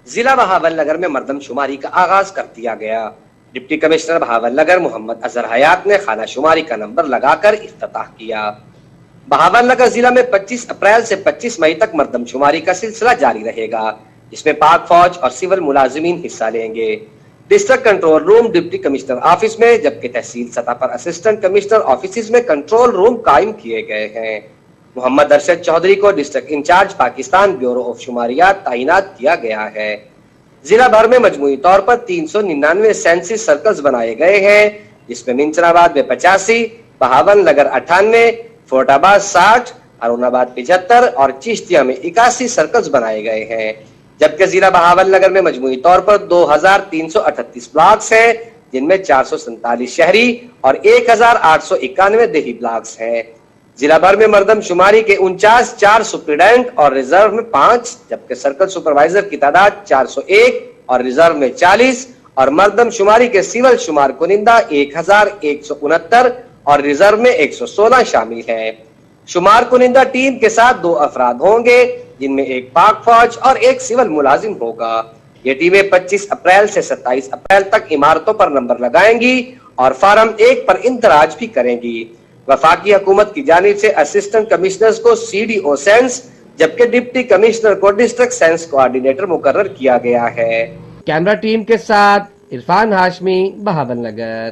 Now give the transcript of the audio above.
ضلع بہاول نگر میں مردم شماری کا آغاز کر دیا گیا۔ ڈپٹی کمشنر بہاول نگر محمد اظہر حیات نے خانہ شماری کا نمبر لگا کر افتتاح کیا۔ بہاول نگر ضلع میں 25 اپریل سے 25 مئی تک مردم شماری کا سلسلہ جاری رہے گا، جس میں پاک فوج اور سول ملازمین حصہ لیں گے۔ District control room deputy commissioner office میں، جبکہ تحصیل سطح پر اسسٹنٹ کمشنر آفیسز میں کنٹرول روم قائم کیے گئے ہیں۔ محمد ارشد چودھری کو district incharge Pakistan bureau of شماریات تعینات کیا گیا ہے۔ ضلع بھر میں مجموعی طور پر 399 سینسس سرکلز بنائے گئے ہیں، جس میں منچر آباد میں 85، بہاول نگر 98، فورٹ آباد 60، ہارون آباد 75 اور چشتیہ میں 81 سرکلز بنائے گئے ہیں، جبکہ ضلع بہاول نگر میں مجموعی طور پر 2338 بلاکس ہیں، جن میں 447 شہری اور 1891 دیہی بلاکس ہیں۔ ضلع بھر میں مردم شماری کے 49 سپریڈنٹ اور ریزرو میں 5، جبکہ سرکل سپروائزر کی تعداد 401 اور ریزرو میں 40 اور مردم شماری کے سول شمار کنندہ 1169 اور ریزرو میں 116 شامل ہیں۔ شمار کنندہ ٹیم کے ساتھ 2 افراد ہوں گے، جن میں ایک پاک فوج اور ایک سول ملازم ہوگا۔ یہ ٹیمیں 25 اپریل سے 27 اپریل تک عمارتوں پر نمبر لگائیں گی اور فارم 1 پر اندراج بھی کریں گی۔ وفاقی حکومت کی جانب سے اسسٹنٹ کمشنرز کو CDO سینس، جبکہ ڈپٹی کمشنر کو ڈسٹرکٹ سینس کوآرڈینیٹر مقرر کیا گیا ہے۔ کیمرہ ٹیم کے ساتھ عرفان ہاشمی، بہاول نگر۔